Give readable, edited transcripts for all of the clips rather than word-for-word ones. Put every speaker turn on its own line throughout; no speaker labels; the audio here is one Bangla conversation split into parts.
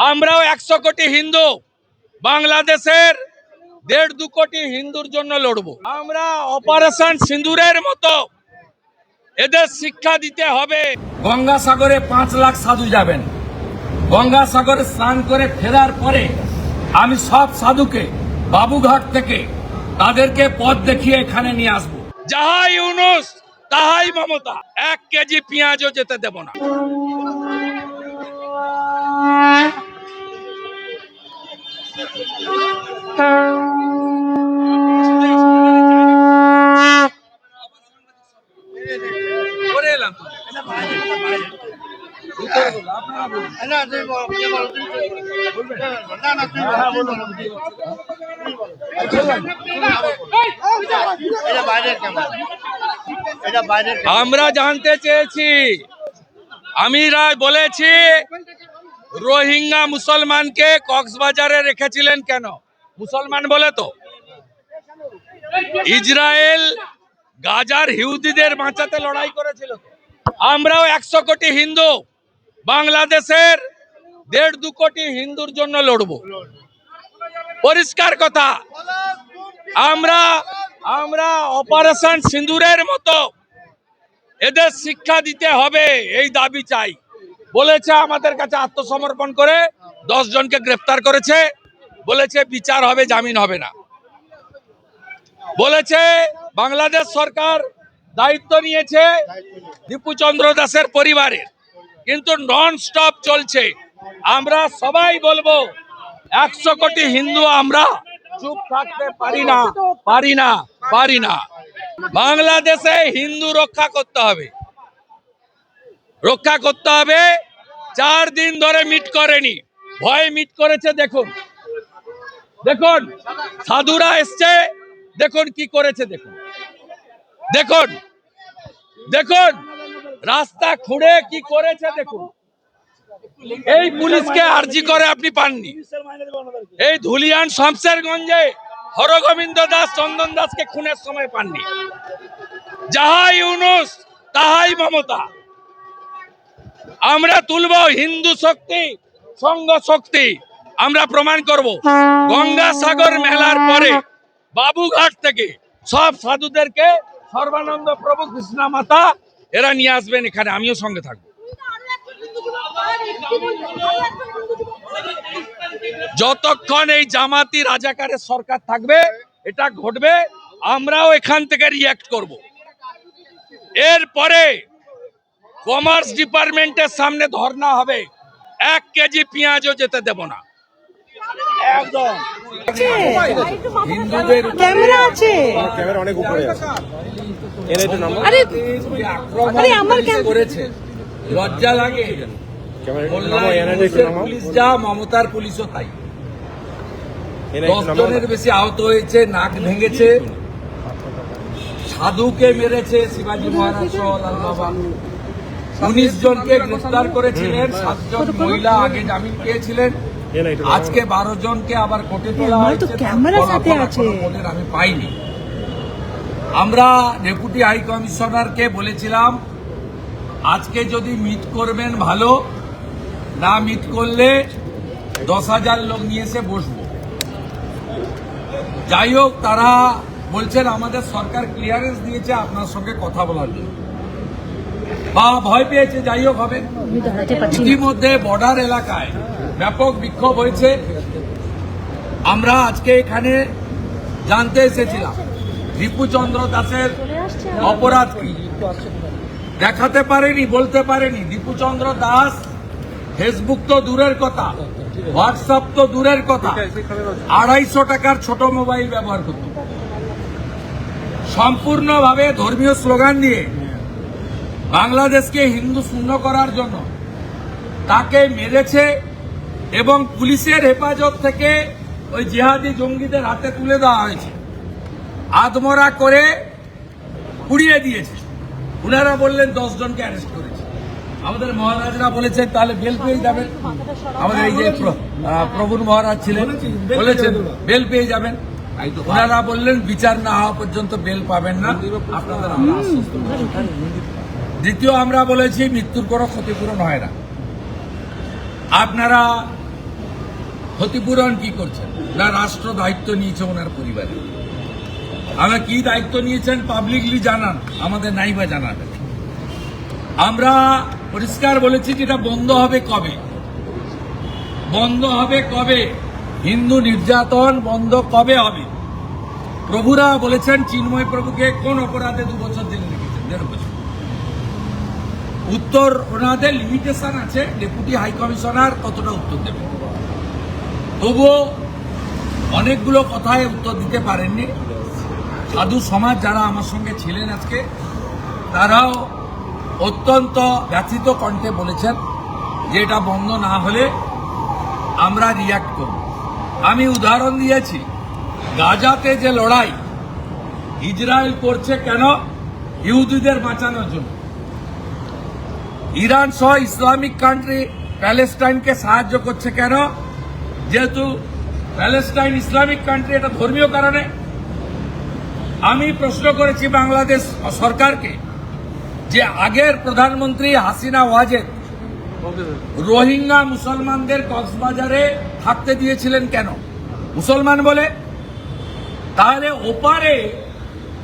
আমরাও 100 কোটি হিন্দু বাংলাদেশের 1.5-2 কোটি হিন্দুর জন্য লড়বো। আমরা অপারেশন সিঁদুরের মতো এদের শিক্ষা দিতে হবে। গঙ্গাসাগরে 5 লাখ সাধু যাবেন। গঙ্গাসাগরে স্নান করে ফেরার পরে আমি সব সাধুকে বাবুঘাট থেকে তাদেরকে পথ দেখিয়ে এখানে নিয়ে আসবো। যাহাই ইউনুস তাহাই মমতা, 1 কেজি পেঁয়াজও যেতে দেব না। আমরা জানতে চেয়েছি, আমি রায় বলেছি রোহিঙ্গা মুসলমানকে কক্সবাজারে রেখেছিলেন কেন? মুসলমান বলে তো। ইসরায়েল গাজার ইহুদিদের বাঁচাতে লড়াই করেছিল। আমরাও 100 কোটি হিন্দু বাংলাদেশের 1.5-2 কোটি হিন্দুর জন্য লড়বো। পরিষ্কার কথা। আমরা অপারেশন সিঁদুরের মতো এদের শিক্ষা দিতে হবে, এই দাবি চাই। বলেছে আমাদের কাছে আত্মসমর্পণ করে 10 জনকে গ্রেফতার করেছে, বলেছে বিচার হবে, জামিন হবে না। বলেছে বাংলাদেশ সরকার দায়িত্ব নিয়েছে দীপু চন্দ্র দাসের পরিবারের, কিন্তু নন স্টপ চলছে। আমরা সবাই বলবো 100 কোটি হিন্দু আমরা চুপ থাকতে পারি না। বাংলাদেশে হিন্দু রক্ষা করতে হবে। 4 দিন ধরে মিট করেনি, ভয়ে মিট করেছে। দেখুন সাধুরা এসছে, দেখুন কি করেছে। দেখুন রাস্তা খুঁড়ে কি করেছে। দেখুন এই পুলিশকে আরজি করে আপনি পাননি। এই ধুলিয়ান শমশেরগঞ্জে হরগোবিন্দ দাস, চন্দন দাসকে খুনের সময় পাননি। যাহাই ইউনুস তাহাই মমতা। আমরা তুলব হিন্দু শক্তি, সংঘ শক্তি, আমরা প্রমাণ করব। গঙ্গাসাগর মেলার পরে বাবুঘাট থেকে সব সাধুদেরকে সর্বানন্দ প্রভু কৃষ্ণা মাতা এরা নিয়ে আসবেন এখানে, আমিও সঙ্গে থাকবো। যতক্ষণ এই জামাতি রাজাকারের সরকার থাকবে এটা ঘটবে। আমরাও এখান থেকে রিঅ্যাক্ট করব। এরপরে কমার্স ডিপার্টমেন্টের সামনে ধর্ণা হবে, 1 কেজি পেঁয়াজও যেতে দেব না। একদম হিন্দুদের
ক্যামেরা আছে,
ক্যামেরা অনেক উপরে আছে।
আরে আমার
করেছে, লজ্জা লাগে। পুলিশ যা, মমতার পুলিশও তাই। 10 জনের বেশি আহত হয়েছে, নাক ভেঙেছে, সাধুকে মেরেছে শিবাজী মহারাজ সহ লাল বাবা। 19 জনকে গ্রেফতার করেছিলেন, 7 জন মহিলা আগে জামিন পেয়েছিলেন। আজকে 12 জনকে আবার কোর্টে তোলা হয়েছে, আমি পাইনি। আমরা ডেপুটি হাই কমিশনারকে বলেছিলাম আজকে যদি মিট করবেন ভালো, না মিট করলে 10,000 লোক নিয়ে এসে বসবো। যাই হোক, তারা বলছেন আমাদের সরকার ক্লিয়ারেন্স দিয়েছে আপনার সঙ্গে কথা বলার জন্য, বা ভয় পেয়েছে। যাই হোক হবে। ইতিমধ্যে বর্ডার এলাকায় ব্যাপক বিক্ষোভ হয়েছে। আমরা আজকে এখানে জানতে এসেছিলাম দীপু চন্দ্র দাসের অপরাধ কি। দেখাতে পারেনি, বলতে পারেনি। দীপু চন্দ্র দাস ফেসবুক তো দূরের কথা, হোয়াটসঅ্যাপ তো দূরের কথা, 250 টাকার ছোট মোবাইল ব্যবহার করত। সম্পূর্ণভাবে ধর্মীয় স্লোগান দিয়ে বাংলাদেশকে হিন্দু শূন্য করার জন্য তাকে মেরেছে এবং পুলিশের হেফাজত থেকে ওই জিহাদি জঙ্গিদের হাতে তুলে দেওয়া হয়েছে, আদমরা করে পুড়িয়ে দিয়েছে। উনারা বললেন 10 জনকে অ্যারেস্ট করেছে। আমাদের মহারাজরা বলেছেন তাহলে বেল পেয়ে যাবেন। আমাদের এই যে প্রভুর মহারাজ ছিলেন, বলেছেন বেল পেয়ে যাবেন। ওনারা বললেন বিচার না হওয়া পর্যন্ত বেল পাবেন না, আপনাদের আমরা আশ্বস্ত করছি। দ্বিতীয়, আমরা বলেছি মৃত্যুর কোনো ক্ষতিপূরণ হয় না। আপনারা ক্ষতিপূরণ কি করছেন না রাষ্ট্র দায়িত্ব নিয়েছে ওনার পরিবারে। আমরা কি দায়িত্ব নিয়েছেন পাবলিকলি জানান, আমাদের নাইবা জানাবেন। আমরা পরিষ্কার বলেছি যেটা বন্ধ হবে কবে, বন্ধ হবে কবে, হিন্দু নির্যাতন বন্ধ কবে হবে। প্রভুরা বলেছেন চিন্ময় প্রভুকে কোন অপরাধে 2 বছর জেলে রেখেছেন, 1.5 বছর। উত্তর ওনাদের লিমিটেশন আছে, ডেপুটি হাই কমিশনার কতটা উত্তর দেবে। তবুও অনেকগুলো কথায় উত্তর দিতে পারেননি। সাধু সমাজ যারা আমার সঙ্গে ছিলেন আজকে, তারাও অত্যন্ত ব্যথিত কণ্ঠে বলেছেন যে এটা বন্ধ না হলে আমরা রিয়াক্ট করব। আমি উদাহরণ দিয়েছি, গাজাতে যে লড়াই ইসরায়েল করছে কেন, ইহুদিদের বাঁচানোর জন্য। ইরান সহ ইসলামিক কান্ট্রি প্যালেস্টাইনকে সাহায্য করছে কেন, যেহেতু প্যালেস্টাইন ইসলামিক কান্ট্রি, এটা ধর্মীয় কারণে। আমি প্রশ্ন করেছি বাংলাদেশ সরকারকে যে আগের প্রধানমন্ত্রী হাসিনা ওয়াজেদ রোহিঙ্গা মুসলমানদের কক্সবাজারে থাকতে দিয়েছিলেন কেন, মুসলমান বলে। তাহলে ওপারে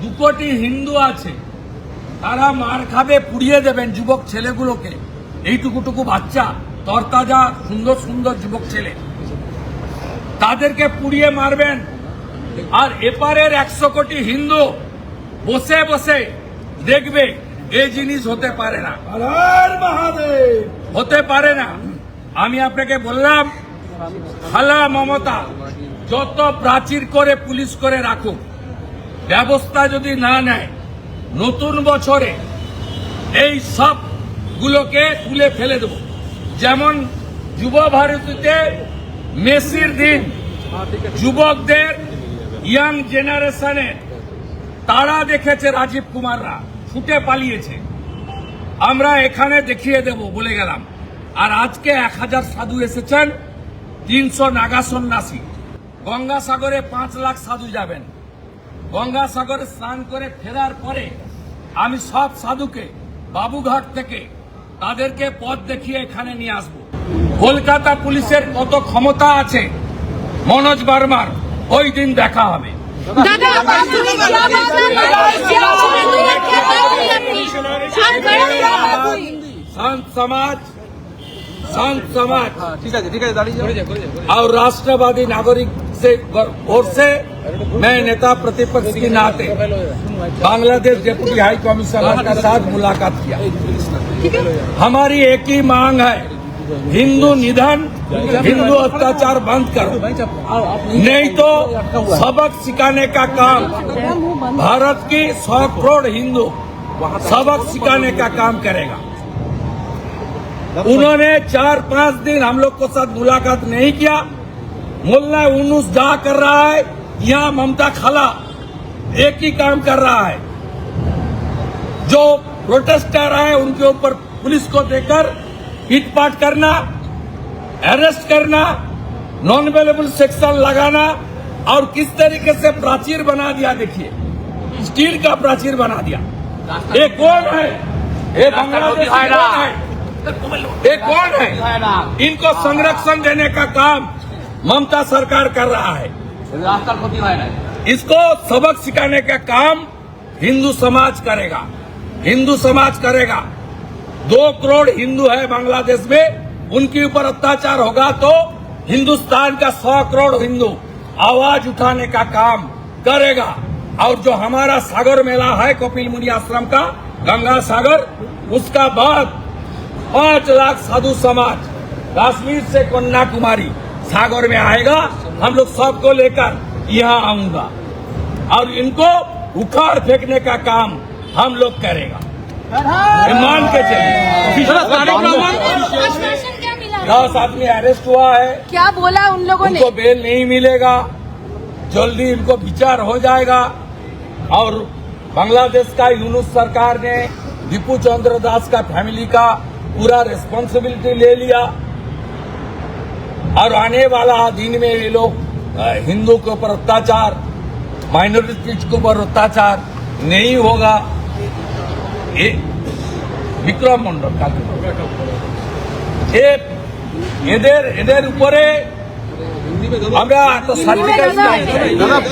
2 কোটি হিন্দু আছে, তারা মার খাবে, পুড়িয়ে দেবেন যুবক ছেলেগুলোকে। এইটুকুটুকু বাচ্চা, তরতাজা সুন্দর সুন্দর যুবক ছেলে, তাদেরকে পুড়িয়ে মারবেন। আর এপারের 100 কোটি হিন্দু বসে বসে দেখবে। এই জিনিস হতে পারে না, হতে পারে না। আমি আপনাকে বললাম, খালা মমতা যত প্রাচীর করে পুলিশ করে রাখুক, ব্যবস্থা যদি না নেয়, নতুন বছরে এই সব গুলোকে তুলে ফেলে দেব। যেমন যুব ভারতীতে মেসির দিন যুবকদের, ইয়াং জেনারেশনের তারা দেখেছে, রাজীব কুমাররা ছুটে পালিয়েছে, আমরা এখানে দেখিয়ে দেব বলে গেলাম। আর আজকে 1000 সাধু এসেছেন, 300 নাগা সন্ন্যাসী। গঙ্গাসাগরে 5 লাখ সাধু যাবেন। গঙ্গাসাগরে স্নান করে ফেরার পরে আমি সব সাধুকে বাবুঘাট থেকে তাদেরকে পথ দেখিয়ে এখানে নিয়ে আসব। কলকাতা পুলিশের কত ক্ষমতা আছে মনোজ বার্মার, ওই দিন দেখা হবে। संत समाज और राष्ट्रवादी नागरिक से ओर से मैं नेता प्रतिपक्ष के नाते बांग्लादेश डेप्यूटी हाई कमिश्नर के साथ मुलाकात किया। हमारी एक ही मांग है, हिंदू निधन, हिंदू अत्याचार बंद करो, नहीं तो सबक सिखाने का काम भारत की 100 करोड़ हिंदू सबक सिखाने का काम करेगा। उन्होंने 4-5 दिन हम लोग के साथ मुलाकात नहीं किया। मुल्ला यूनुस जा कर रहा है, यहाँ ममता खाला एक ही काम कर रहा है, जो प्रोटेस्टर है उनके ऊपर पुलिस को देकर पीटपाट करना, अरेस्ट करना, नॉन अवेलेबल सेक्शन लगाना, और किस तरीके से प्राचीर बना दिया। देखिए, स्टील का प्राचीर बना दिया। ये कौन है? ये बांग्लादेश कौन है? ये कौन है? इनको संरक्षण देने का काम ममता सरकार कर रहा है। इसको सबक सिखाने का काम हिंदू समाज करेगा, हिंदू समाज करेगा। 2 करोड़ हिंदू है बांग्लादेश में, उनके ऊपर अत्याचार होगा तो हिंदुस्तान का 100 करोड़ हिंदू आवाज उठाने का काम करेगा। और जो हमारा सागर मेला है कपिल मुनि आश्रम का, गंगा सागर, उसका बाद 5 लाख साधु समाज कश्मीर से कन्याकुमारी सागर में आएगा। हम लोग सबको लेकर यहाँ आऊंगा और इनको उखाड़ फेंकने का काम हम लोग करेगा। मान के चलिए। 10 आदमी अरेस्ट हुआ है।
क्या बोला उन लोगों ने?
उनको बेल नहीं मिलेगा, जल्दी इनको विचार हो जाएगा। और बांग्लादेश का यूनुस सरकार ने दीपू चंद्र दास का फैमिली का पूरा रिस्पॉन्सिबिलिटी ले लिया। और आने वाला दिन में ये लोग हिंदू के ऊपर अत्याचार, माइनॉरिटीज के ऊपर अत्याचार नहीं होगा। ये विक्रम मंडल এদের উপরে আমরা তো সার্জিক্যাল স্ট্রাইক